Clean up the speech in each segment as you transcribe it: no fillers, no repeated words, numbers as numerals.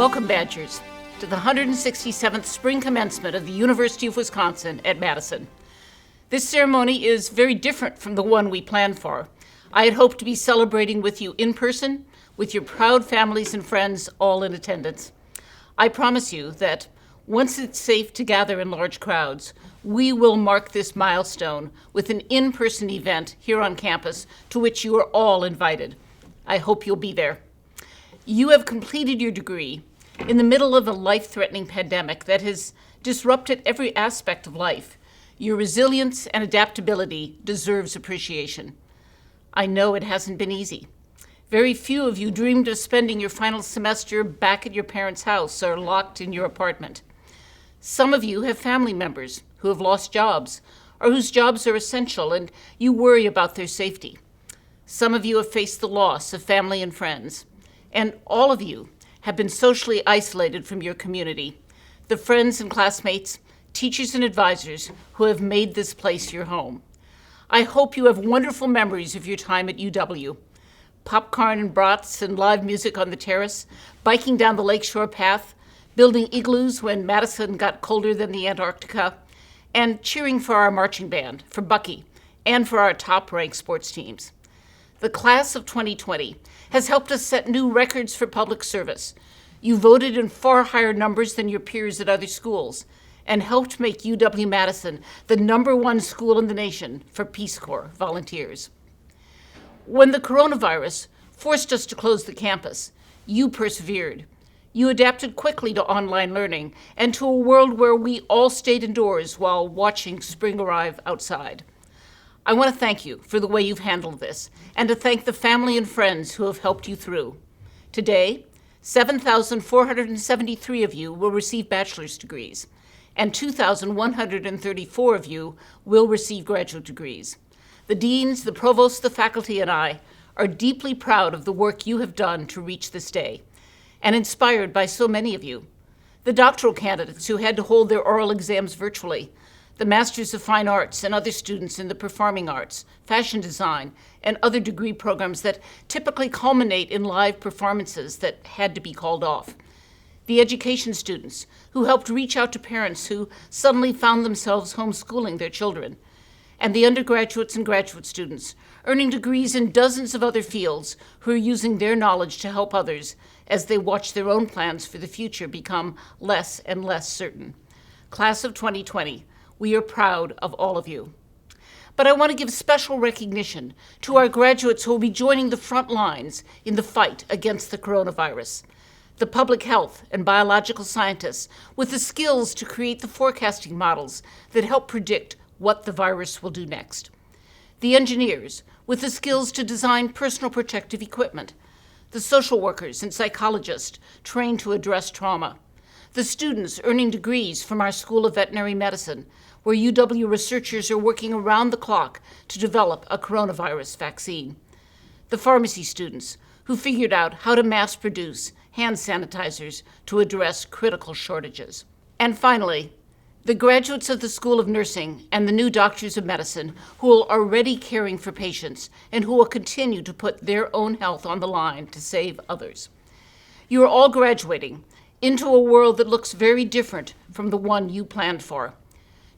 Welcome, Badgers, to the 167th Spring Commencement of the University of Wisconsin at Madison. This ceremony is very different from the one we planned for. I had hoped to be celebrating with you in person, with your proud families and friends all in attendance. I promise you that once it's safe to gather in large crowds, we will mark this milestone with an in-person event here on campus to which you are all invited. I hope you'll be there. You have completed your degree in the middle of a life-threatening pandemic that has disrupted every aspect of life. Your resilience and adaptability deserves appreciation. I know it hasn't been easy. Very few of you dreamed of spending your final semester back at your parents' house or locked in your apartment. Some of you have family members who have lost jobs or whose jobs are essential and you worry about their safety. Some of you have faced the loss of family and friends, and all of you have been socially isolated from your community, the friends and classmates, teachers and advisors who have made this place your home. I hope you have wonderful memories of your time at UW. Popcorn and brats and live music on the terrace, biking down the lakeshore path, building igloos when Madison got colder than the Antarctica, and cheering for our marching band, for Bucky, and for our top-ranked sports teams. The class of 2020 has helped us set new records for public service. You voted in far higher numbers than your peers at other schools and helped make UW-Madison the #1 school in the nation for Peace Corps volunteers. When the coronavirus forced us to close the campus, you persevered. You adapted quickly to online learning and to a world where we all stayed indoors while watching spring arrive outside. I want to thank you for the way you've handled this and to thank the family and friends who have helped you through. Today, 7,473 of you will receive bachelor's degrees, and 2,134 of you will receive graduate degrees. The deans, the provosts, the faculty, and I are deeply proud of the work you have done to reach this day, and inspired by so many of you. The doctoral candidates who had to hold their oral exams virtually, the Masters of Fine Arts and other students in the performing arts, fashion design, and other degree programs that typically culminate in live performances that had to be called off. The education students who helped reach out to parents who suddenly found themselves homeschooling their children, and the undergraduates and graduate students earning degrees in dozens of other fields who are using their knowledge to help others as they watch their own plans for the future become less and less certain. Class of 2020, we are proud of all of you. But I want to give special recognition to our graduates who will be joining the front lines in the fight against the coronavirus. The public health and biological scientists with the skills to create the forecasting models that help predict what the virus will do next. The engineers with the skills to design personal protective equipment. The social workers and psychologists trained to address trauma. The students earning degrees from our School of Veterinary Medicine, where UW researchers are working around the clock to develop a coronavirus vaccine. The pharmacy students who figured out how to mass produce hand sanitizers to address critical shortages. And finally, the graduates of the School of Nursing and the new doctors of medicine who are already caring for patients and who will continue to put their own health on the line to save others. You are all graduating into a world that looks very different from the one you planned for.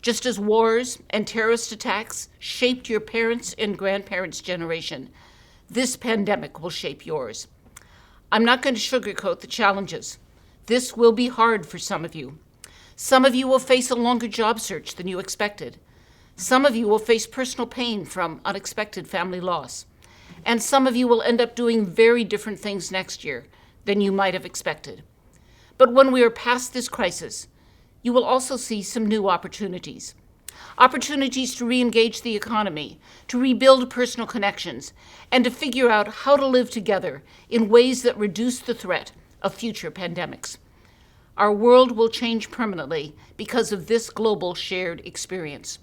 Just as wars and terrorist attacks shaped your parents' and grandparents' generation, this pandemic will shape yours. I'm not going to sugarcoat the challenges. This will be hard for some of you. Some of you will face a longer job search than you expected. Some of you will face personal pain from unexpected family loss. And some of you will end up doing very different things next year than you might have expected. But when we are past this crisis, you will also see some new opportunities. Opportunities to re-engage the economy, to rebuild personal connections, and to figure out how to live together in ways that reduce the threat of future pandemics. Our world will change permanently because of this global shared experience.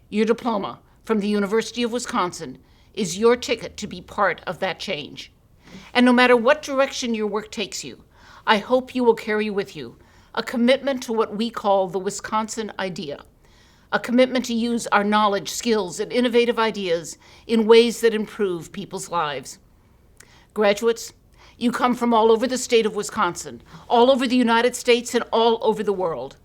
Your diploma from the University of Wisconsin is your ticket to be part of that change. And no matter what direction your work takes you, I hope you will carry with you a commitment to what we call the Wisconsin idea, a commitment to use our knowledge, skills, and innovative ideas in ways that improve people's lives. Graduates, You come from all over the state of Wisconsin, all over the United States, and all over the world.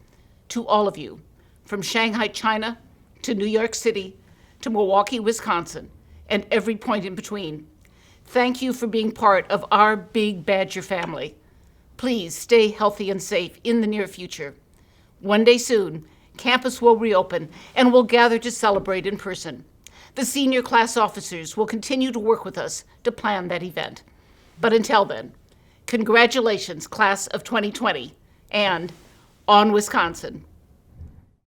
To all of you, from Shanghai, China, to New York City, to Milwaukee, Wisconsin, and every point in between, thank you for being part of our big Badger family. Please stay healthy and safe in the near future. One day soon, campus will reopen and we'll gather to celebrate in person. The senior class officers will continue to work with us to plan that event. But until then, congratulations, class of 2020, and on Wisconsin.